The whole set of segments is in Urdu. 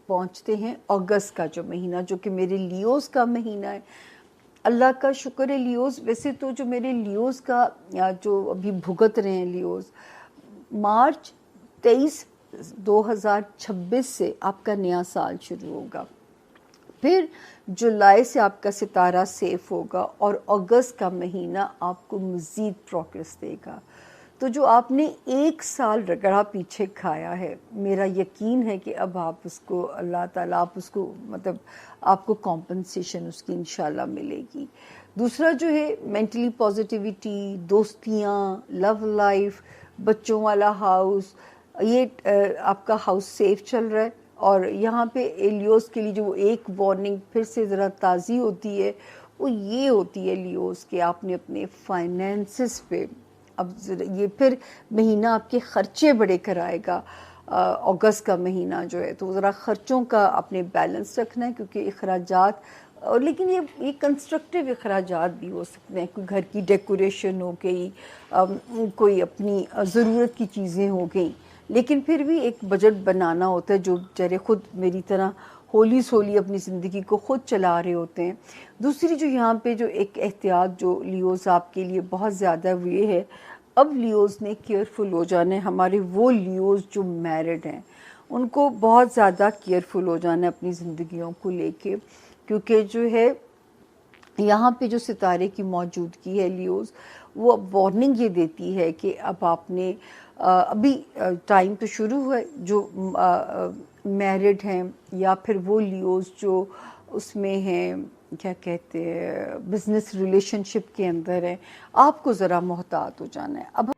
پہنچتے ہیں اگست کا جو مہینہ، جو کہ میرے لیوز کا مہینہ ہے۔ اللہ کا شکر ہے لیوز، ویسے تو جو میرے لیوز کا جو ابھی بھگت رہے ہیں لیوز، مارچ 23 2026 سے آپ کا نیا سال شروع ہوگا، پھر جولائی سے آپ کا ستارہ سیف ہوگا، اور اگست کا مہینہ آپ کو مزید پروگرس دے گا۔ تو جو آپ نے ایک سال رگڑا پیچھے کھایا ہے، میرا یقین ہے کہ اب آپ اس کو اللہ تعالیٰ آپ اس کو مطلب آپ کو کمپنسیشن اس کی انشاءاللہ ملے گی۔ دوسرا جو ہے مینٹلی پازیٹیوٹی، دوستیاں، لو لائف، بچوں والا ہاؤس، یہ آپ کا ہاؤس سیف چل رہا ہے۔ اور یہاں پہ لیوز کے لیے جو ایک وارننگ پھر سے ذرا تازی ہوتی ہے، وہ یہ ہوتی ہے لیوز کہ آپ نے اپنے فائنینسز پہ اب یہ پھر مہینہ آپ کے خرچے بڑے کرائے گا۔ اگست کا مہینہ جو ہے تو ذرا خرچوں کا اپنے بیلنس رکھنا ہے، کیونکہ اخراجات، اور لیکن یہ کنسٹرکٹیو اخراجات بھی ہو سکتے ہیں، کوئی گھر کی ڈیکوریشن ہو گئی، کوئی اپنی ضرورت کی چیزیں ہو گئیں، لیکن پھر بھی ایک بجٹ بنانا ہوتا ہے، جو چہرے خود میری طرح ہولی سولی اپنی زندگی کو خود چلا رہے ہوتے ہیں۔ دوسری جو یہاں پہ جو ایک احتیاط جو لیوز آپ کے لیے بہت زیادہ ہوئے ہے، اب لیوز نے کیئرفل ہو جانا ہے، ہمارے وہ لیوز جو میرڈ ہیں ان کو بہت زیادہ کیئرفل ہو جانا ہے اپنی زندگیوں کو لے کے، کیونکہ جو ہے یہاں پہ جو ستارے کی موجودگی ہے لیوز، وہ وارننگ یہ دیتی ہے کہ اب آپ نے ابھی ٹائم تو شروع ہوا ہے، جو میرڈ ہیں یا پھر وہ لیوز جو اس میں ہیں کیا کہتے ہیں بزنس ریلیشن شپ کے اندر ہیں، آپ کو ذرا محتاط ہو جانا ہے۔ اب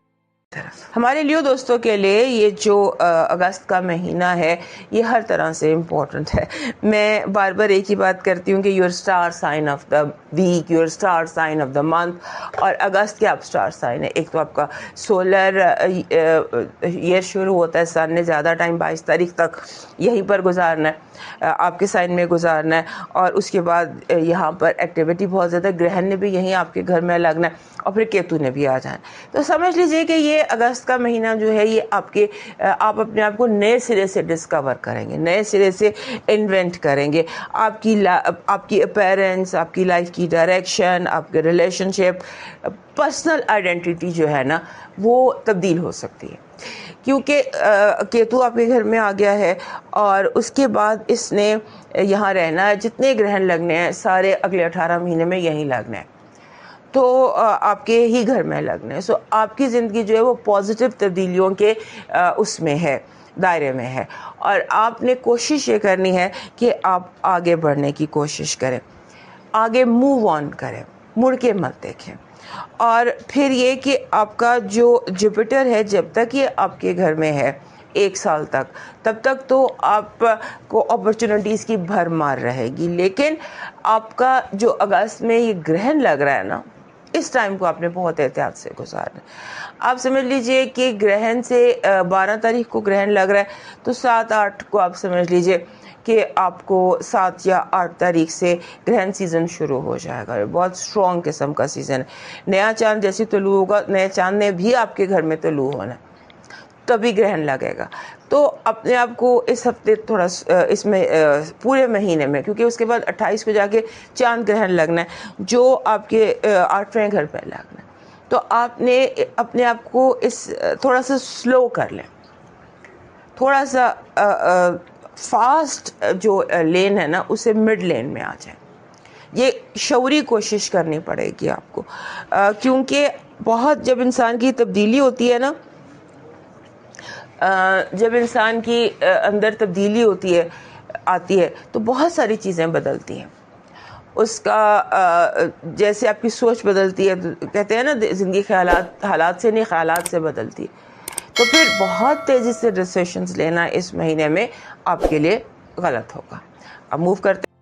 ہمارے لیو دوستوں کے لیے یہ جو اگست کا مہینہ ہے یہ ہر طرح سے امپورٹنٹ ہے۔ میں بار بار ایک ہی بات کرتی ہوں کہ your star sign of the week, your star sign of the month, اور اگست کے آپ اسٹار سائن ہے۔ ایک تو آپ کا سولر ایئر شروع ہوتا ہے، سن نے زیادہ ٹائم 22 تاریخ تک یہیں پر گزارنا ہے، آپ کے سائن میں گزارنا ہے، اور اس کے بعد یہاں پر ایکٹیویٹی بہت زیادہ، گرہن نے بھی یہیں آپ کے گھر میں لگنا ہے، اور پھر کیتو نے بھی آ جانا۔ تو سمجھ لیجئے کہ یہ اگست کا مہینہ جو ہے یہ آپ اپنے آپ کو نئے سرے سے ڈسکور کریں گے، نئے سرے سے انوینٹ کریں گے۔ آپ کی اپیرنس، آپ کی لائف کی ڈائریکشن، آپ کے ریلیشن شپ، پرسنل آئیڈینٹیٹی جو ہے نا وہ تبدیل ہو سکتی ہے، کیونکہ کیتو آپ کے گھر میں آ گیا ہے، اور اس کے بعد اس نے یہاں رہنا ہے۔ جتنے گرہن لگنے ہیں سارے اگلے 18 مہینے میں یہیں لگنے ہیں، تو آپ کے ہی گھر میں لگنے ہیں۔ سو آپ کی زندگی جو ہے وہ پازیٹیو تبدیلیوں کے اس میں ہے، دائرے میں ہے، اور آپ نے کوشش یہ کرنی ہے کہ آپ آگے بڑھنے کی کوشش کریں، آگے موو آن کریں، مڑ کے مت دیکھیں۔ اور پھر یہ کہ آپ کا جو جوپیٹر ہے جب تک یہ آپ کے گھر میں ہے 1 سال تک، تب تک تو آپ کو اپرچونٹیز کی بھرمار رہے گی، لیکن آپ کا جو اگست میں یہ گرہن لگ رہا ہے نا، اس ٹائم کو آپ نے بہت احتیاط سے گزارنا۔ آپ سمجھ لیجئے کہ گرہن سے 12 تاریخ کو گرہن لگ رہا ہے، تو 7-8 کو آپ سمجھ لیجئے کہ آپ کو 7 یا 8 تاریخ سے گرہن سیزن شروع ہو جائے گا۔ بہت سٹرونگ قسم کا سیزن ہے۔ نیا چاند جیسے طلوع ہوگا، نئے چاند نے بھی آپ کے گھر میں طلوع ہونا ہے، تبھی گرہن لگے گا۔ تو اپنے آپ کو اس ہفتے تھوڑا اس میں پورے مہینے میں، کیونکہ اس کے بعد 28 کو جا کے چاند گرہن لگنا ہے جو آپ کے 8ویں گھر پہ لگنا ہے، تو آپ نے اپنے آپ کو اس تھوڑا سا سلو کر لیں، تھوڑا سا فاسٹ جو لین ہے نا اسے مڈ لین میں آ جائیں۔ یہ شعوری کوشش کرنی پڑے گی آپ کو، کیونکہ بہت جب انسان کی تبدیلی ہوتی ہے نا، جب انسان کی اندر تبدیلی آتی ہے تو بہت ساری چیزیں بدلتی ہیں۔ اس کا جیسے آپ کی سوچ بدلتی ہے، کہتے ہیں نا زندگی حالات سے نہیں خیالات سے بدلتی ہے، تو پھر بہت تیزی سے ڈیسیشنز لینا اس مہینے میں آپ کے لیے غلط ہوگا۔ اب موو کرتے